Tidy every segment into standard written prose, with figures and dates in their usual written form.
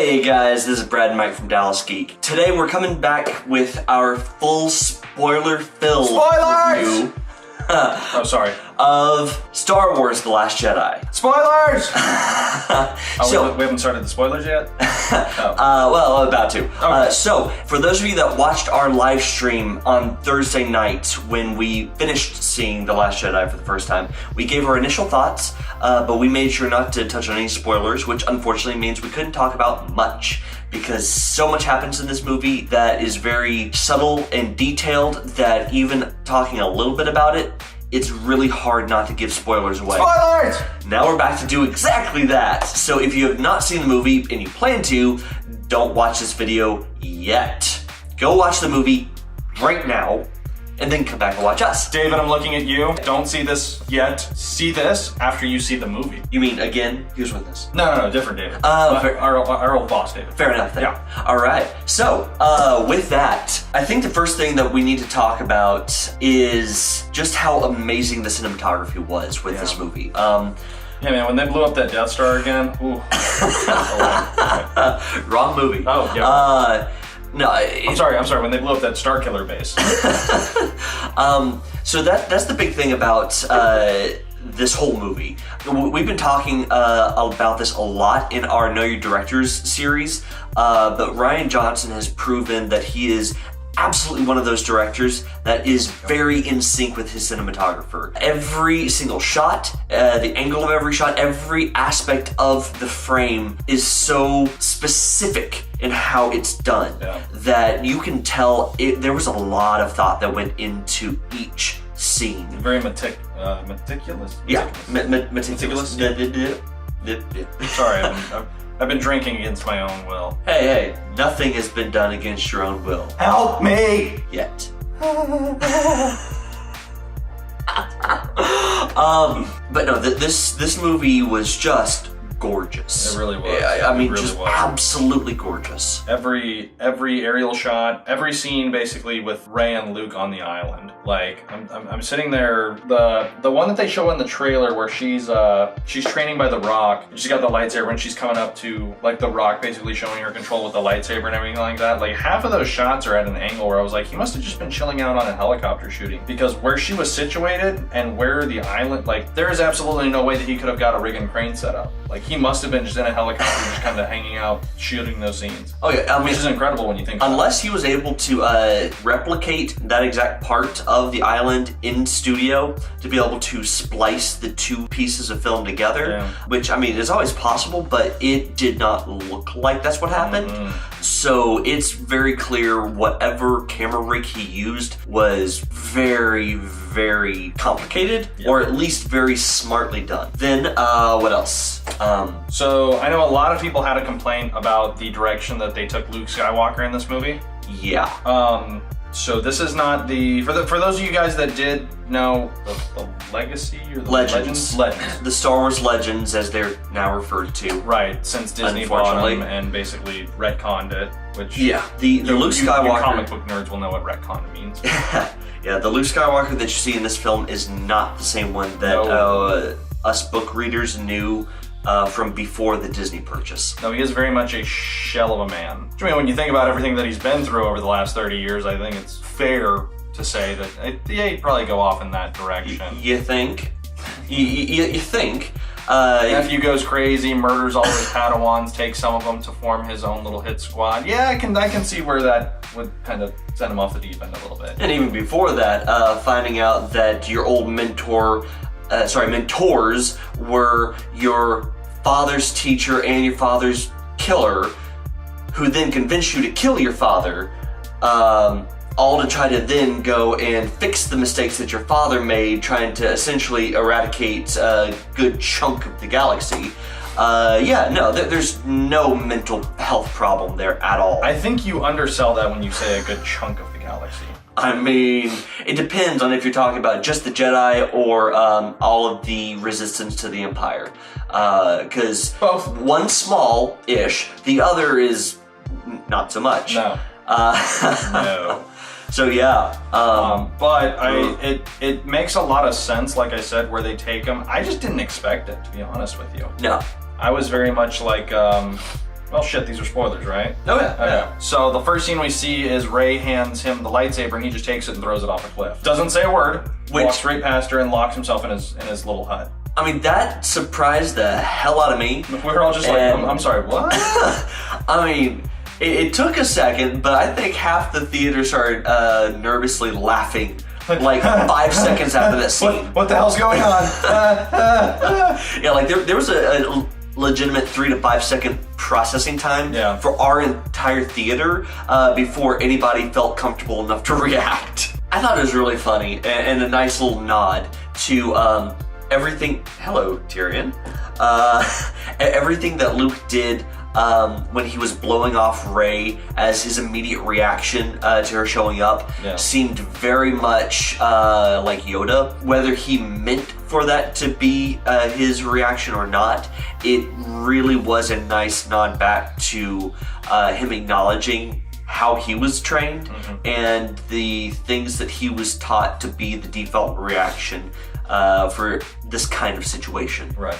Hey guys, this is Brad and Mike from Dallas Geek. Today we're coming back with our full spoiler-filled review oh, sorry. of Star Wars The Last Jedi. Spoilers! So we haven't started the spoilers yet? well, about to. Okay. So, for those of you that watched our live stream on Thursday night when we finished seeing The Last Jedi for the first time, we gave our initial thoughts, but we made sure not to touch on any spoilers, which unfortunately means we couldn't talk about much, because so much happens in this movie that is very subtle and detailed that even talking a little bit about it, it's really hard not to give spoilers away. Spoilers! Now we're back to do exactly that. So if you have not seen the movie and you plan to, don't watch this video yet. Go watch the movie right now and then come back and watch us. David, I'm looking at you. Don't see this yet. See this after you see the movie. You mean, again, who's with us? No, different David. Our old boss, David. Fair enough then. Yeah. All right. So, with that, I think the first thing that we need to talk about is just how amazing the cinematography was with this movie. Yeah, man, when they blew up that Death Star again, ooh. Wrong movie. Oh, yeah. No, I'm sorry, when they blew up that Star Killer base. So that's the big thing about this whole movie. We've been talking about this a lot in our Know Your Directors series, but Rian Johnson has proven that he is absolutely one of those directors that is very in sync with his cinematographer. Every single shot, the angle of every shot, every aspect of the frame is so specific in how it's done that you can tell there was a lot of thought that went into each scene. Very meticulous. Yeah, meticulous. Sorry, I've been drinking against my own will. Hey, nothing has been done against your own will. Help me! Yet. But no, this movie was just gorgeous. It really was. Yeah, I mean, really just was. Absolutely gorgeous. Every aerial shot, every scene basically with Rey and Luke on the island. Like I'm sitting there. The one that they show in the trailer where she's training by the Rock. She's got the lightsaber when she's coming up to like the Rock, basically showing her control with the lightsaber and everything like that. Like half of those shots are at an angle where I was like, he must have just been chilling out on a helicopter shooting, because where she was situated and where the island, like there is absolutely no way that he could have got a rig and crane set up. Like he must have been just in a helicopter, just kind of hanging out, shooting those scenes. Oh yeah, I mean, which is incredible when you think about it. Unless he was able to replicate that exact part of the island in studio to be able to splice the two pieces of film together, which I mean is always possible, but it did not look like that's what happened. So it's very clear whatever camera rig he used was very, very complicated, or at least very smartly done. Then what else? So I know a lot of people had a complaint about the direction that they took Luke Skywalker in this movie. Yeah. So this is not the for those of you guys that did know the legacy or the legends, the Star Wars legends as they're now referred to. Right, since Disney bought them and basically retconned it, which the Luke Skywalker. You comic book nerds will know what retcon means. Yeah, the Luke Skywalker that you see in this film is not the same one that us book readers knew from before the Disney purchase. No, he is very much a shell of a man. I mean, when you think about everything that he's been through over the last 30 years, I think it's fair to say that he'd probably go off in that direction. You think? You think? Nephew goes crazy, murders all his Padawans, takes some of them to form his own little hit squad. Yeah, I can see where that would kind of send him off the deep end a little bit. And even before that, finding out that your old mentors were your father's teacher and your father's killer, who then convinced you to kill your father, all to try to then go and fix the mistakes that your father made, trying to essentially eradicate a good chunk of the galaxy. There's no mental health problem there at all. I think you undersell that when you say a good chunk of the galaxy. I mean, it depends on if you're talking about just the Jedi or all of the resistance to the Empire. Because both. One's small-ish, the other is not so much. No. No. So yeah. It makes a lot of sense, like I said, where they take them. I just didn't expect it, to be honest with you. No. I was very much like, Well, shit, these are spoilers, right? Oh yeah. Okay. So the first scene we see is Rey hands him the lightsaber, and he just takes it and throws it off a cliff. Doesn't say a word. Walks right past her and locks himself in his little hut. I mean, that surprised the hell out of me. We were all just like, I'm sorry, what? I mean, it took a second, but I think half the theater started nervously laughing. Like 5 seconds after that scene. What the hell's going on? Yeah, like there was a legitimate 3 to 5 second processing time for our entire theater before anybody felt comfortable enough to react. I thought it was really funny and a nice little nod to everything. Hello, Tyrion. Everything that Luke did when he was blowing off Rey as his immediate reaction to her showing up seemed very much like Yoda. Whether he meant for that to be his reaction or not, it really was a nice nod back to him acknowledging how he was trained and the things that he was taught to be the default reaction for this kind of situation. Right.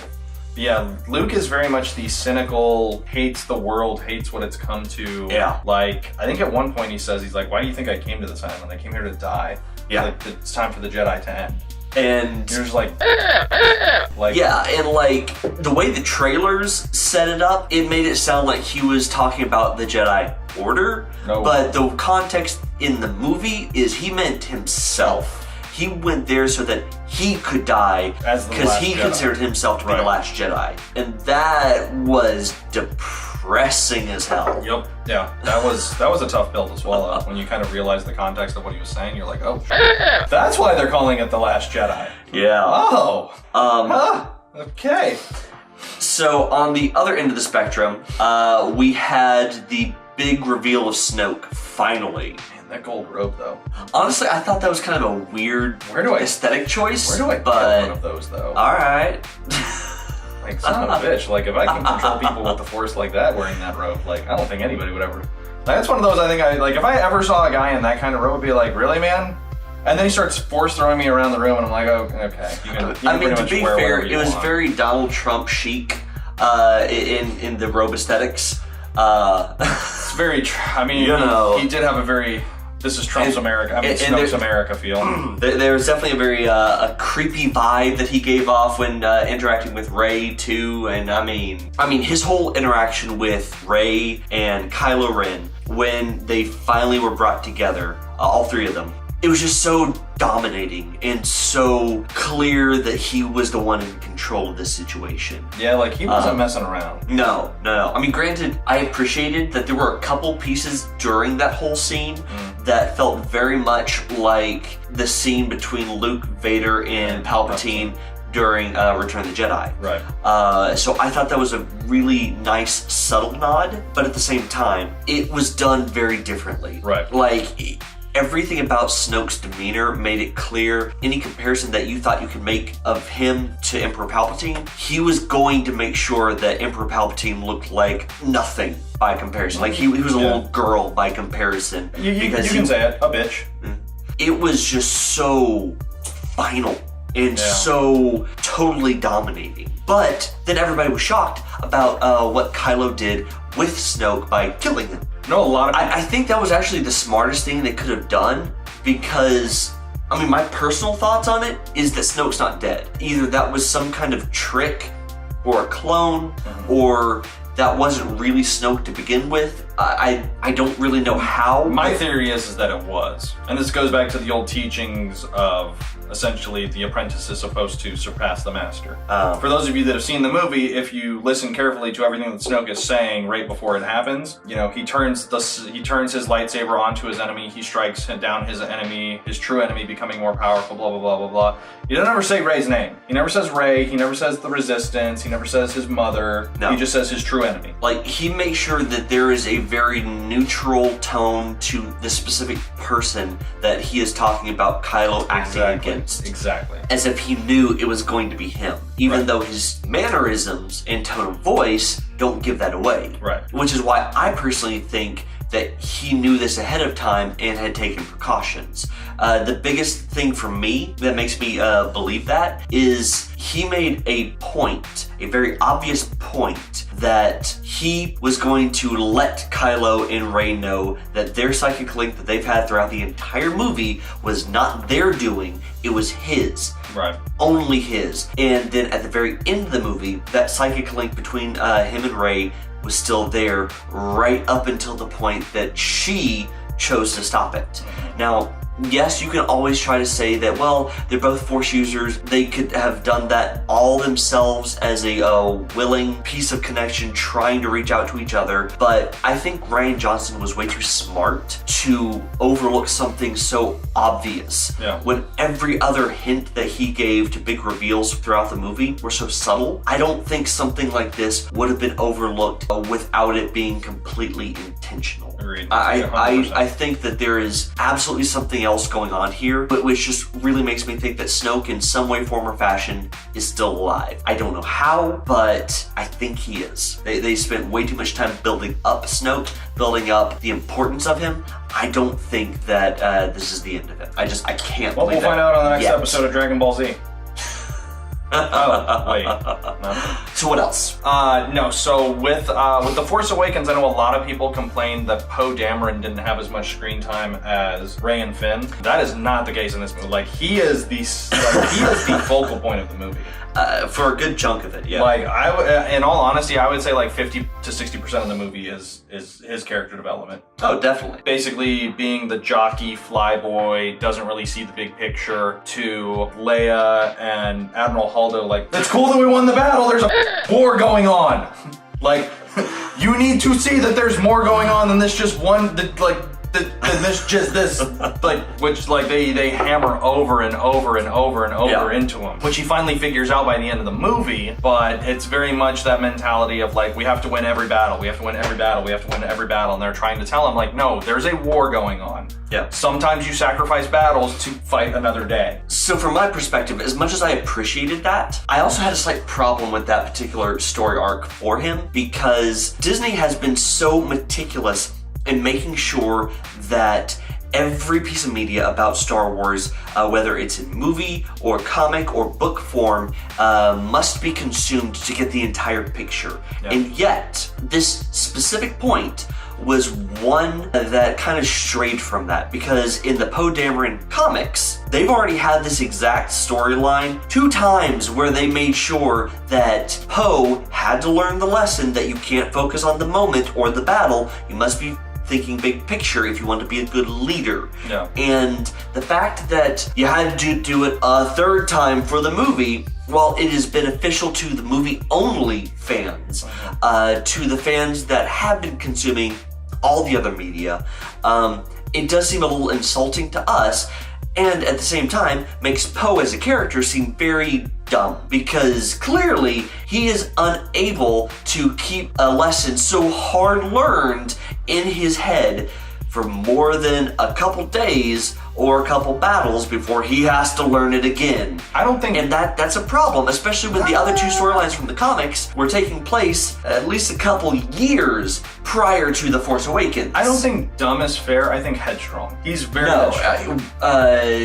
Yeah, Luke is very much the cynical, hates the world, hates what it's come to. Yeah. Like, I think at one point he says, he's like, why do you think I came to this island? I came here to die. Yeah. Like, it's time for the Jedi to end. And you're just like yeah, and like the way the trailers set it up, it made it sound like he was talking about the Jedi Order. No. But the context in the movie is he meant himself. He went there so that he could die because he considered himself to be the Last Jedi. And that was depressing as hell. Yep. Yeah, that was a tough pill to swallow. When you kind of realize the context of what he was saying, you're like, oh, shit. That's why they're calling it The Last Jedi. Yeah. Oh. Okay. So on the other end of the spectrum, we had the big reveal of Snoke, finally. That gold robe, though. Honestly, I thought that was kind of a weird aesthetic choice. Where do I get one of those, though? All right. Like, son of a bitch. Like, if I can control people with the Force like that wearing that robe, like, I don't think anybody would ever. Like, that's one of those I think if I ever saw a guy in that kind of robe, I'd be like, really, man? And then he starts force throwing me around the room, and I'm like, oh, okay. You can to be fair, it was very Donald Trump chic in the robe aesthetics. It's very, he did have a very, this is Trump's America, Snoke's America feel. There was definitely a very a creepy vibe that he gave off when interacting with Rey too, and I mean his whole interaction with Rey and Kylo Ren when they finally were brought together, all three of them. It was just so dominating and so clear that he was the one in control of this situation. Yeah, like he wasn't messing around. No. I mean, granted, I appreciated that there were a couple pieces during that whole scene that felt very much like the scene between Luke, Vader, and Palpatine during Return of the Jedi. Right. So I thought that was a really nice, subtle nod, but at the same time, it was done very differently. Right. Like, everything about Snoke's demeanor made it clear any comparison that you thought you could make of him to Emperor Palpatine, he was going to make sure that Emperor Palpatine looked like nothing by comparison. Like he was a little girl by comparison. You can say it, a bitch. It was just so final and so totally dominating. But then everybody was shocked about what Kylo did with Snoke by killing him. No, a lot of people. I think that was actually the smartest thing they could have done because, I mean, my personal thoughts on it is that Snoke's not dead. Either that was some kind of trick or a clone or that wasn't really Snoke to begin with. I don't really know how. My theory is that it was. And this goes back to the old teachings of essentially the apprentice is supposed to surpass the master. For those of you that have seen the movie, if you listen carefully to everything that Snoke is saying right before it happens, you know, he turns his lightsaber onto his enemy, he strikes down his enemy, his true enemy becoming more powerful, blah, blah, blah, blah, blah. He doesn't ever say Rey's name. He never says Rey, he never says the Resistance, he never says his mother, he just says his true enemy. Like, he makes sure that there is a very neutral tone to the specific person that he is talking about Kylo acting against. Exactly. As if he knew it was going to be him, even though his mannerisms and tone of voice don't give that away. Right. Which is why I personally think that he knew this ahead of time and had taken precautions. The biggest thing for me that makes me believe that is he made a point, a very obvious point, that he was going to let Kylo and Rey know that their psychic link that they've had throughout the entire movie was not their doing, it was his. Right. Only his. And then at the very end of the movie, that psychic link between him and Rey was still there right up until the point that she chose to stop it. Now, yes, you can always try to say that, well, they're both Force users. They could have done that all themselves as a willing piece of connection trying to reach out to each other. But I think Rian Johnson was way too smart to overlook something so obvious. Yeah. When every other hint that he gave to big reveals throughout the movie were so subtle, I don't think something like this would have been overlooked without it being completely intentional. Agreed. I think that there is absolutely something else going on here, but which just really makes me think that Snoke in some way, form, or fashion is still alive. I don't know how, but I think he is. They spent way too much time building up Snoke, building up the importance of him. I don't think that this is the end of it. I can't Well, believe we'll find out on the next yet. episode of Dragon Ball Z. Oh, wait. No. So what else? No, so with The Force Awakens, I know a lot of people complained that Poe Dameron didn't have as much screen time as Rey and Finn. That is not the case in this movie. Like, he is the focal point of the movie. For a good chunk of it, yeah. Like, in all honesty, I would say like 50 to 60% of the movie is his character development. Oh, definitely. Basically, being the jockey, flyboy, doesn't really see the big picture, to Leia and Admiral Holdo, like, it's cool that we won the battle, there's a war going on. Like, you need to see that there's more going on than this just one, which they hammer over and over and over and over into him, which he finally figures out by the end of the movie. But it's very much that mentality of like, we have to win every battle, we have to win every battle, we have to win every battle, and they're trying to tell him like, no, there's a war going on. Yeah. Sometimes you sacrifice battles to fight another day. So from my perspective, as much as I appreciated that, I also had a slight problem with that particular story arc for him, because Disney has been so meticulous in making sure that every piece of media about Star Wars, whether it's in movie or comic or book form, must be consumed to get the entire picture. Yeah. And yet, this specific point was one that kind of strayed from that, because in the Poe Dameron comics, they've already had this exact storyline 2 times where they made sure that Poe had to learn the lesson that you can't focus on the moment or the battle, you must be thinking big picture if you want to be a good leader. Yeah. And the fact that you had to do it a 3rd time for the movie, while it is beneficial to the movie-only fans, to the fans that have been consuming all the other media, it does seem a little insulting to us, and at the same time makes Poe as a character seem very dumb, because clearly he is unable to keep a lesson so hard learned in his head for more than a couple days or a couple battles before he has to learn it again. I don't think... And that's a problem, especially when the other 2 storylines from the comics were taking place at least a couple years prior to The Force Awakens. I don't think dumb is fair, I think headstrong. He's very headstrong.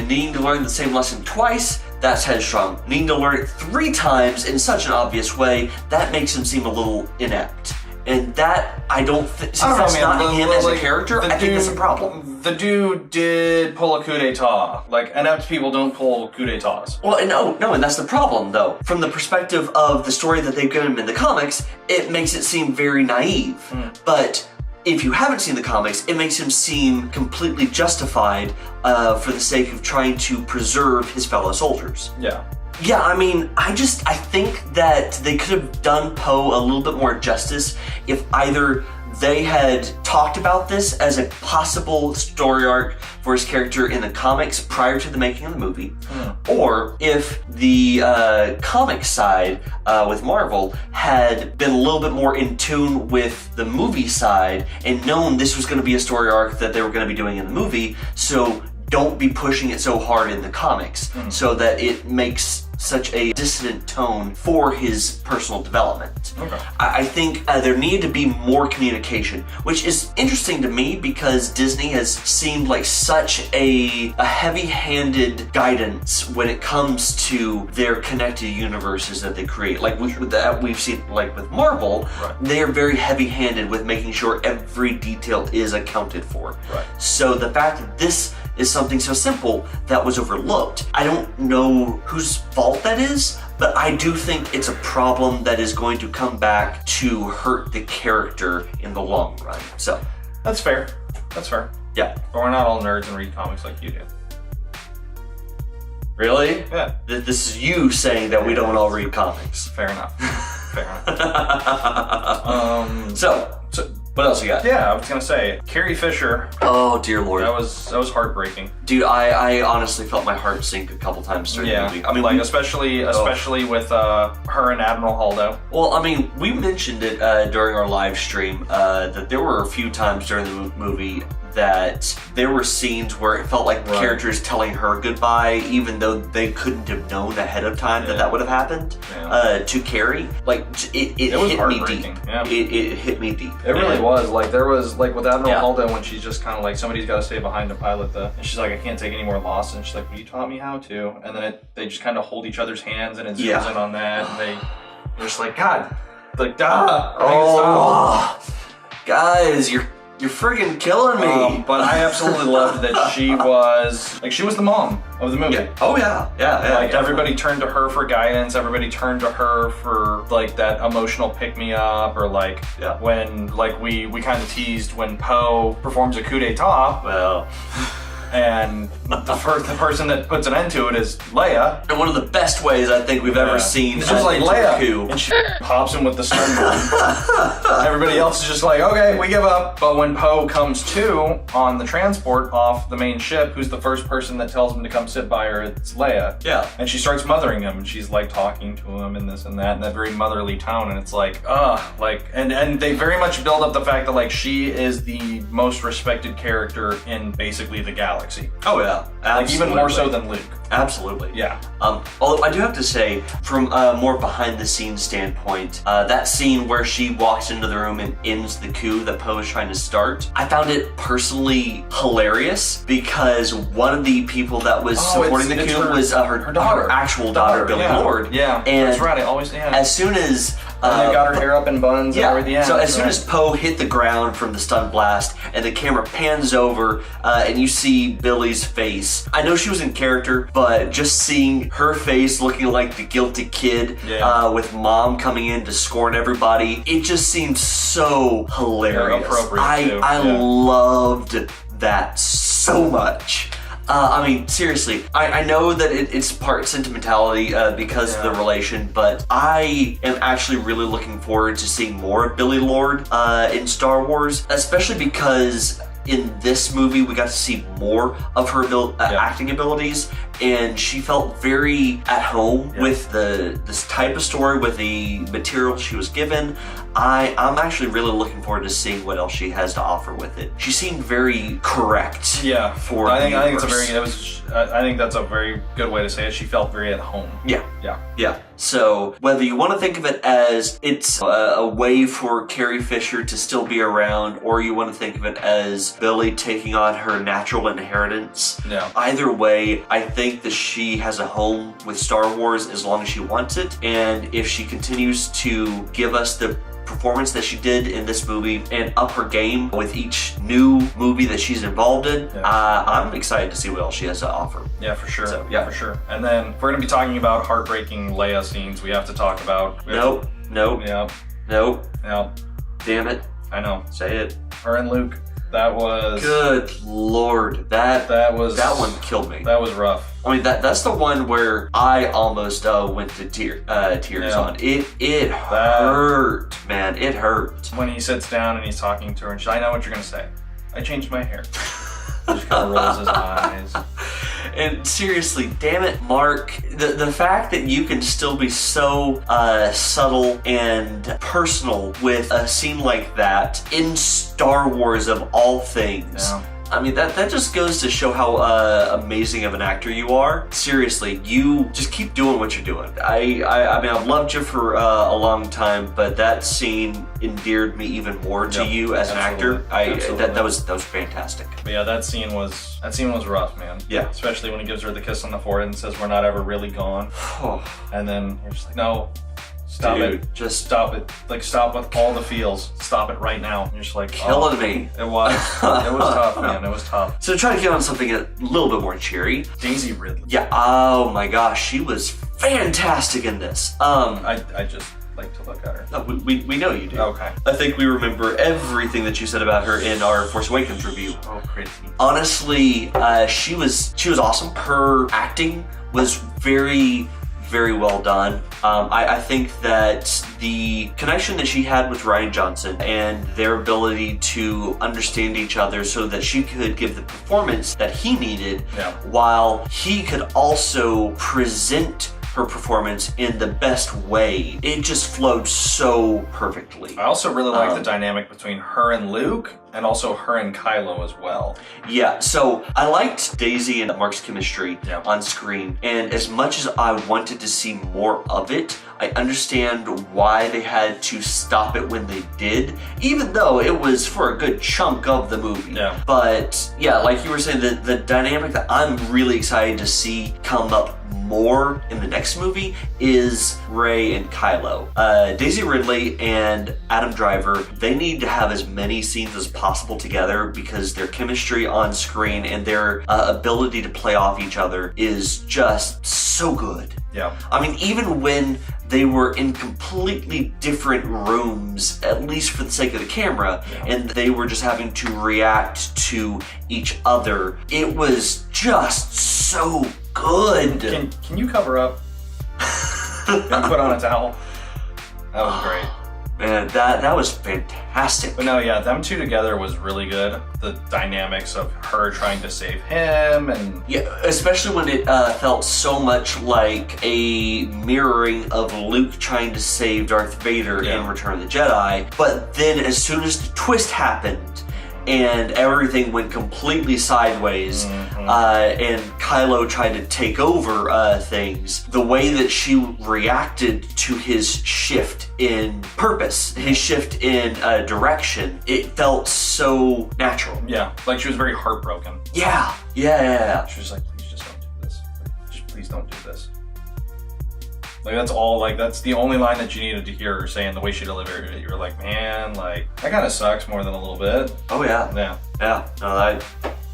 Needing to learn the same lesson twice, that's headstrong. Needing to learn it 3 times in such an obvious way, that makes him seem a little inept. And that, I don't think, since that's not him as a character, I think that's a problem. The dude did pull a coup d'etat. Like, inept people don't pull coup d'etats. Well, no, and that's the problem, though. From the perspective of the story that they've given him in the comics, it makes it seem very naive. But if you haven't seen the comics, it makes him seem completely justified for the sake of trying to preserve his fellow soldiers. Yeah. Yeah, I mean, I think that they could have done Poe a little bit more justice if either they had talked about this as a possible story arc for his character in the comics prior to the making of the movie, or if the comic side with Marvel had been a little bit more in tune with the movie side and known this was going to be a story arc that they were going to be doing in the movie, so don't be pushing it so hard in the comics so that it makes such a dissonant tone for his personal development. Okay. I think there needed to be more communication, which is interesting to me because Disney has seemed like such a heavy-handed guidance when it comes to their connected universes that they create. Like we've seen, like with Marvel, right. They are very heavy-handed with making sure every detail is accounted for. Right. So the fact that this is something so simple that was overlooked, I don't know whose fault that is, but I do think it's a problem that is going to come back to hurt the character in the long run. So that's fair. That's fair. Yeah. But we're not all nerds and read comics like you do. Really? Yeah. This is you saying that we don't all read comics. Fair enough. Fair enough. So what else you got? Yeah, I was gonna say Carrie Fisher. Oh dear Lord. That was heartbreaking. Dude, I honestly felt my heart sink a couple times during the movie. I mean, like especially with her and Admiral Holdo. Well, I mean, we mentioned it during our live stream that there were a few times during the movie that there were scenes where it felt like characters telling her goodbye, even though they couldn't have known ahead of time that would have happened to Carrie. Like it hit me deep. Yeah. It hit me deep. It really was. Like there was like with Admiral Holdo when she's just kind of like somebody's got to stay behind to pilot and she's like, I can't take any more losses. And she's like, well, you taught me how to. And then they just kind of hold each other's hands and it zooms in on that and they're just like, God, like guys, you're friggin' killing me. But I absolutely loved that she was the mom of the movie. Yeah. Oh yeah. Like everybody turned to her for guidance. Everybody turned to her for like that emotional pick me up, or like when like we kind of teased when Poe performs a coup d'état. Well. And the person that puts an end to it is Leia. In one of the best ways I think we've ever seen. It's just like Leia, and she pops him with the stun gun. Everybody else is just like, okay, we give up. But when Poe comes to on the transport off the main ship, who's the first person that tells him to come sit by her? It's Leia. Yeah. And she starts mothering him, and she's like talking to him and this and that in that very motherly tone. And it's like, and they very much build up the fact that like she is the most respected character in basically the galaxy. Oh yeah, absolutely. Like even more so than Luke. Absolutely. Yeah. Although I do have to say, from a more behind-the-scenes standpoint, that scene where she walks into the room and ends the coup that Poe is trying to start, I found it personally hilarious because one of the people that was supporting the coup was her daughter, her actual daughter, Billie Lourd. Yeah, and that's right. I always as soon as and they got her hair up in buns and everything. So as soon as Poe hit the ground from the stun blast and the camera pans over and you see Billie's face, I know she was in character, but just seeing her face looking like the guilty kid with mom coming in to scorn everybody, it just seemed so hilarious. I loved that so much. I mean, seriously, I know that it's part sentimentality because of the relation, but I am actually really looking forward to seeing more of Billie Lourd in Star Wars, especially because in this movie we got to see more of her acting abilities, and she felt very at home with this type of story, with the material she was given. I'm actually really looking forward to seeing what else she has to offer with it. She seemed very correct. Yeah, for I think that's a very good way to say it. She felt very at home. Yeah. So whether you want to think of it as it's a way for Carrie Fisher to still be around, or you want to think of it as Billie taking on her natural inheritance, either way, I think that she has a home with Star Wars as long as she wants it, and if she continues to give us the performance that she did in this movie and up her game with each new movie that she's involved in, I'm excited to see what else she has to offer. Yeah, for sure. So, for sure. And then if we're going to be talking about heartbreaking Leia scenes, we have to talk about... Nope. Damn it. I know. Say it. Her and Luke. That was... Good Lord. That one killed me. That was rough. I mean, that's the one where I almost went to tears on. It hurt, man. It hurt. When he sits down and he's talking to her and she's like, I know what you're going to say. I changed my hair. He just kind of rolls his eyes. And seriously, damn it, Mark, the fact that you can still be so subtle and personal with a scene like that in Star Wars of all things. I mean, that just goes to show how amazing of an actor you are. Seriously, you just keep doing what you're doing. I mean, I've loved you for a long time, but that scene endeared me even more to you as an actor. That was fantastic. But yeah, that scene was rough, man. Yeah. Especially when he gives her the kiss on the forehead and says, "We're not ever really gone." And then you're just like, no. Stop it. Just stop it. Like, stop with all the feels. Stop it right now. And you're just like, killing me. It was. It was tough, man. It was tough. So to try to get on something a little bit more cheery. Daisy Ridley. Yeah. Oh my gosh. She was fantastic in this. I just like to look at her. No, we know you do. Okay. I think we remember everything that you said about her in our Force Awakens review. Oh, crazy. Honestly, she was awesome. Her acting was very well done. I think that the connection that she had with Rian Johnson and their ability to understand each other so that she could give the performance that he needed, while he could also present her performance in the best way. It just flowed so perfectly. I also really like the dynamic between her and Luke, and also her and Kylo as well. Yeah, so I liked Daisy and Mark's chemistry on screen, and as much as I wanted to see more of it, I understand why they had to stop it when they did, even though it was for a good chunk of the movie. Yeah. But yeah, like you were saying, the dynamic that I'm really excited to see come up more in the next movie is Rey and Kylo. Daisy Ridley and Adam Driver, they need to have as many scenes as possible together because their chemistry on screen and their ability to play off each other is just so good. Yeah. I mean, even when they were in completely different rooms, at least for the sake of the camera, and they were just having to react to each other, it was just so good. Can you cover up and put on a towel? That was great. Man, that was fantastic. But no, yeah, them two together was really good. The dynamics of her trying to save him, and yeah, especially when it felt so much like a mirroring of Luke trying to save Darth Vader in Return of the Jedi. But then as soon as the twist happened, and everything went completely sideways, and Kylo tried to take over things, the way that she reacted to his shift in purpose, his shift in direction, it felt so natural. Yeah, like she was very heartbroken. Yeah. She was like, please just don't do this. Just please don't do this. Like, that's all, like, that's the only line that you needed to hear her say, and the way she delivered it, you were like, man, like, that kind of sucks more than a little bit. Oh, yeah. Yeah. No,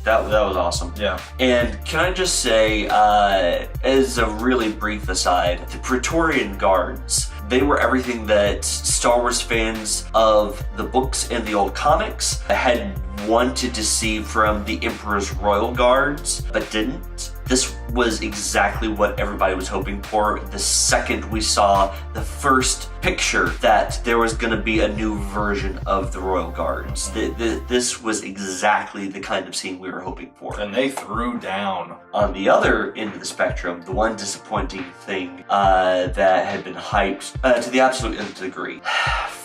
that was awesome. Yeah. And can I just say, as a really brief aside, the Praetorian Guards, they were everything that Star Wars fans of the books and the old comics had wanted to see from the Emperor's Royal Guards, but didn't. This was exactly what everybody was hoping for the second we saw the first picture that there was going to be a new version of the Royal Guards. This was exactly the kind of scene we were hoping for. And they threw down. On the other end of the spectrum, the one disappointing thing that had been hyped to the absolute nth degree.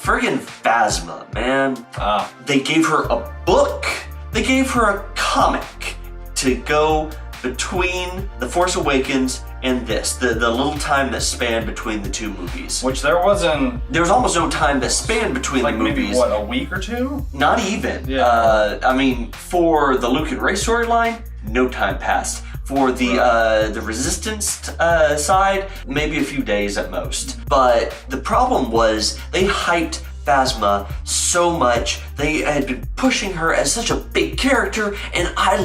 Friggin' Phasma, man. They gave her a book. They gave her a comic to go between The Force Awakens and this, the little time that spanned between the two movies. Which there was almost no time that spanned between the movies. Maybe, what, a week or two? Not even. Yeah. I mean, for the Luke and Rey storyline, no time passed. For the Resistance side, maybe a few days at most. But the problem was they hyped Phasma so much. They had been pushing her as such a big character, and I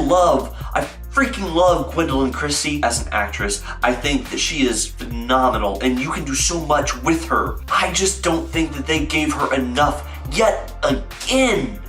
freaking love Gwendolyn Christie as an actress. I think that she is phenomenal, and you can do so much with her. I just don't think that they gave her enough yet again.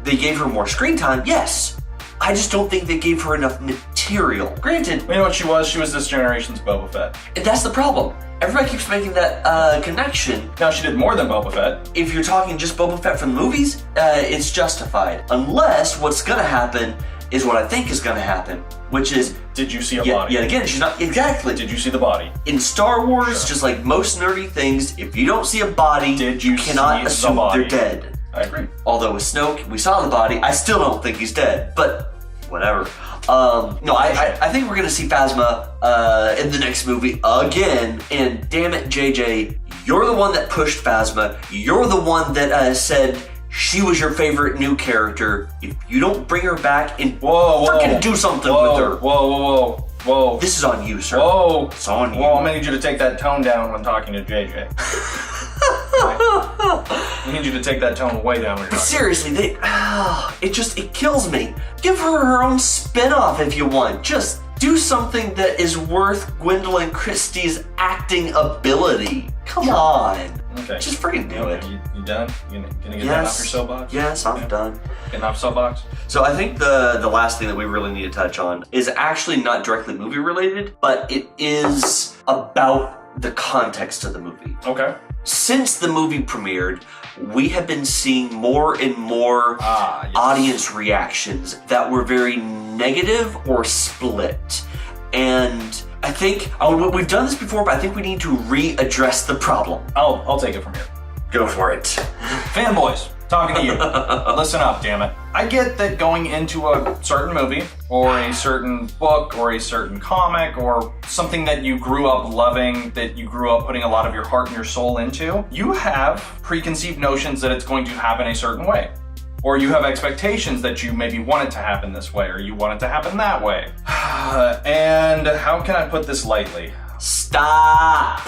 They gave her more screen time, yes. I just don't think they gave her enough material. Granted, you know what she was? She was this generation's Boba Fett. And that's the problem. Everybody keeps making that connection. Now, she did more than Boba Fett. If you're talking just Boba Fett from the movies, it's justified. Unless what's gonna happen is what I think is gonna happen, which is... Did you see a body? Yet again, she's not... Exactly. Did you see the body? In Star Wars, just like most nerdy things, if you don't see a body, you cannot assume they're dead. I agree. Although with Snoke, we saw the body. I still don't think he's dead, but whatever. No, I think we're gonna see Phasma in the next movie again. And damn it, JJ, you're the one that pushed Phasma. You're the one that said she was your favorite new character. If you don't bring her back and freaking do something with her. Whoa. This is on you, sir. Whoa. It's on you. Whoa, I'm gonna need you to take that tone down when talking to JJ. I need you to take that tone way down when you're talking. Seriously, it kills me. Give her own spin-off if you want. Just do something that is worth Gwendolyn Christie's acting ability. Come on. Okay. Just freaking do it. You done? You gonna get that off your soapbox? Yes, I'm done. Getting off soapbox? So I think the last thing that we really need to touch on is actually not directly movie related, but it is about the context of the movie. Okay. Since the movie premiered, we have been seeing more and more audience reactions that were very negative or split. And I think, we've done this before, but I think we need to readdress the problem. I'll take it from here. Go for it. Fanboys, talking to you. Listen up, damn it. I get that going into a certain movie, or a certain book, or a certain comic, or something that you grew up loving, that you grew up putting a lot of your heart and your soul into, you have preconceived notions that it's going to happen a certain way. Or you have expectations that you maybe want it to happen this way, or you want it to happen that way. And how can I put this lightly? Stop.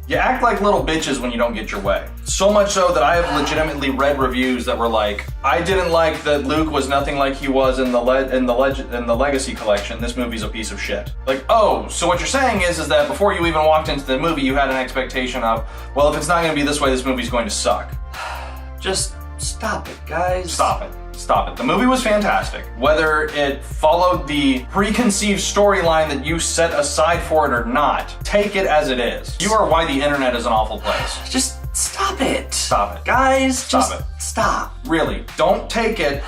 You act like little bitches when you don't get your way. So much so that I have legitimately read reviews that were like, I didn't like that Luke was nothing like he was in the Legacy collection. This movie's a piece of shit. Like, oh, so what you're saying is that before you even walked into the movie, you had an expectation of, well, if it's not going to be this way, this movie's going to suck. Just stop it, guys. Stop it. Stop it. The movie was fantastic. Whether it followed the preconceived storyline that you set aside for it or not, take it as it is. You are why the internet is an awful place. Just stop it. Stop it. Guys, Stop just it. stop. Really, don't take it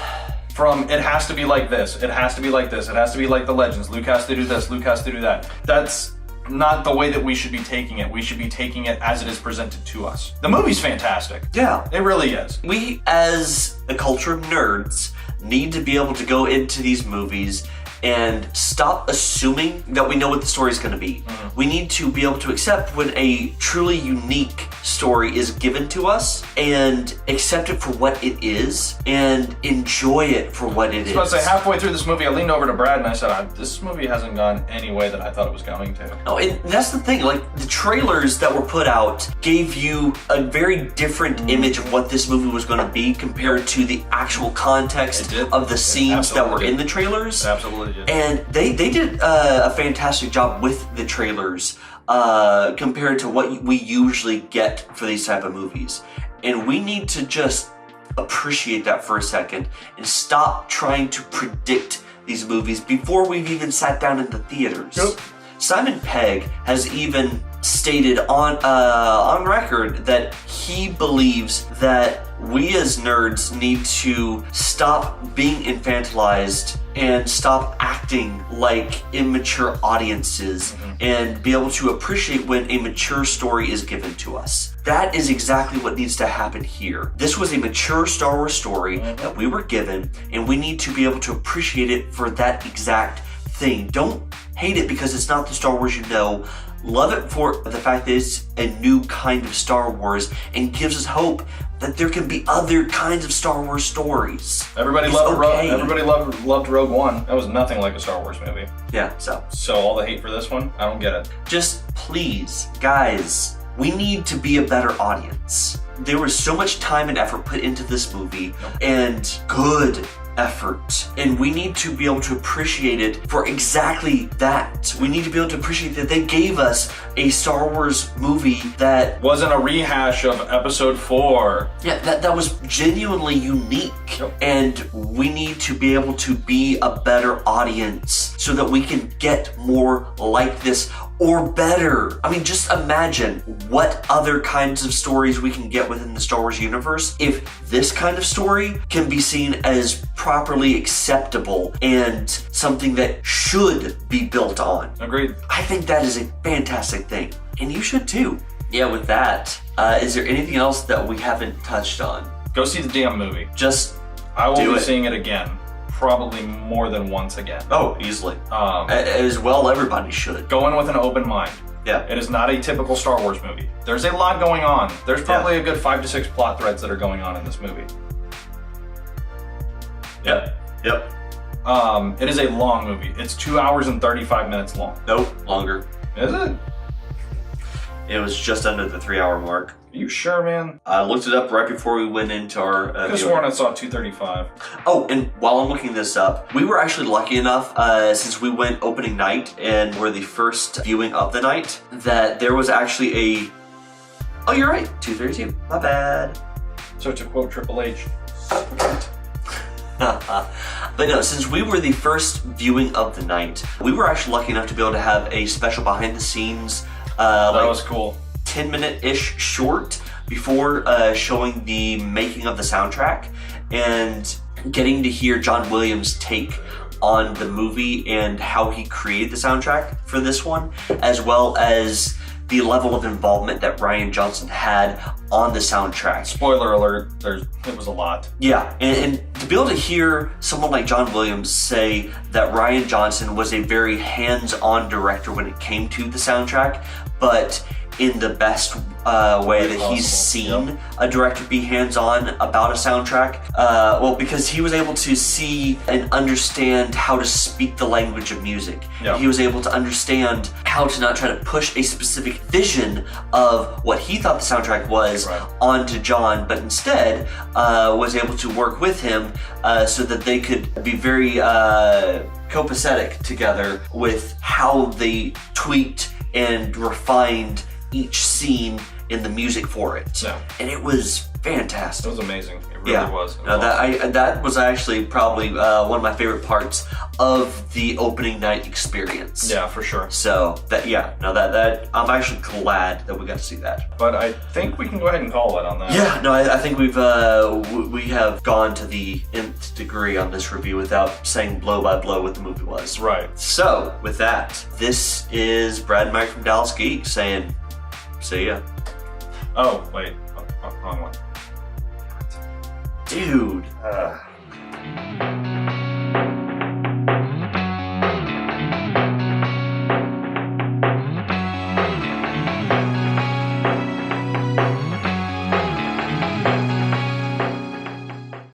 from it has to be like this, it has to be like this, it has to be like the Legends, Luke has to do this, Luke has to do that. That's not the way that we should be taking it. We should be taking it as it is presented to us. The movie's fantastic. Yeah. It really is. We, as a culture of nerds, need to be able to go into these movies and stop assuming that we know what the story is going to be. We need to be able to accept when a truly unique story is given to us and accept it for what it is and enjoy it for what it is. I was about to say, halfway through this movie, I leaned over to Brad and I said, this movie hasn't gone any way that I thought it was going to. No, and that's the thing. Like, the trailers that were put out gave you a very different image of what this movie was going to be compared to the actual context of the scenes that were in the trailers. Absolutely. And they did a fantastic job with the trailers compared to what we usually get for these type of movies. And we need to just appreciate that for a second and stop trying to predict these movies before we've even sat down in the theaters. Yep. Simon Pegg has even stated on record that he believes that we as nerds need to stop being infantilized and stop acting like immature audiences and be able to appreciate when a mature story is given to us. That is exactly what needs to happen here. This was a mature Star Wars story that we were given, and we need to be able to appreciate it for that exact thing. Don't hate it because it's not the Star Wars you know. Love it for the fact that it's a new kind of Star Wars and gives us hope that there can be other kinds of Star Wars stories. Everybody loved Rogue One. That was nothing like a Star Wars movie. Yeah, so all the hate for this one? I don't get it. Just please, guys, we need to be a better audience. There was so much time and effort put into this movie, and good effort, and we need to be able to appreciate it for exactly that. We need to be able to appreciate that they gave us a Star Wars movie that wasn't a rehash of Episode 4. Yeah, that was genuinely unique. And we need to be able to be a better audience so that we can get more like this or better. I mean, just imagine what other kinds of stories we can get within the Star Wars universe if this kind of story can be seen as properly acceptable and something that should be built on. Agreed. I think that is a fantastic thing, and you should too. Yeah, with that, is there anything else that we haven't touched on? Go see the damn movie. Just I will do be it. seeing it again. Probably more than once again. Oh, easily. As well, everybody should. Go in with an open mind. Yeah. It is not a typical Star Wars movie. There's a lot going on. There's probably a good 5 to 6 plot threads that are going on in this movie. Yep. It is a long movie. It's 2 hours and 35 minutes long. Nope, longer. Is it? It was just under the 3-hour mark. Are you sure, man? I looked it up right before we went into our. I could have sworn I saw 235. Oh, and while I'm looking this up, we were actually lucky enough, since we went opening night and were the first viewing of the night, that there was actually a. Oh, you're right, 232. My bad. So to quote Triple H. But no, since we were the first viewing of the night, we were actually lucky enough to be able to have a special behind the scenes. That was cool. 10-minute-ish short before showing the making of the soundtrack and getting to hear John Williams' take on the movie and how he created the soundtrack for this one, as well as the level of involvement that Rian Johnson had on the soundtrack. Spoiler alert, it was a lot. Yeah, and to be able to hear someone like John Williams say that Rian Johnson was a very hands-on director when it came to the soundtrack, but in the best way that he's seen a director be hands-on about a soundtrack. Well, because he was able to see and understand how to speak the language of music. Yep. He was able to understand how to not try to push a specific vision of what he thought the soundtrack was onto John, but instead was able to work with him so that they could be very copacetic together with how they tweaked and refined each scene in the music for it. Yeah. And it was fantastic. It was amazing. It really was. It was awesome. That was actually probably one of my favorite parts of the opening night experience. Yeah, for sure. So that I'm actually glad that we got to see that. But I think we can go ahead and call it on that. Yeah, no, I think we have gone to the nth degree on this review without saying blow by blow what the movie was. Right. So with that, this is Brad and Mike from Dallas Geek saying, see ya. Oh, wait. Wrong one. Dude.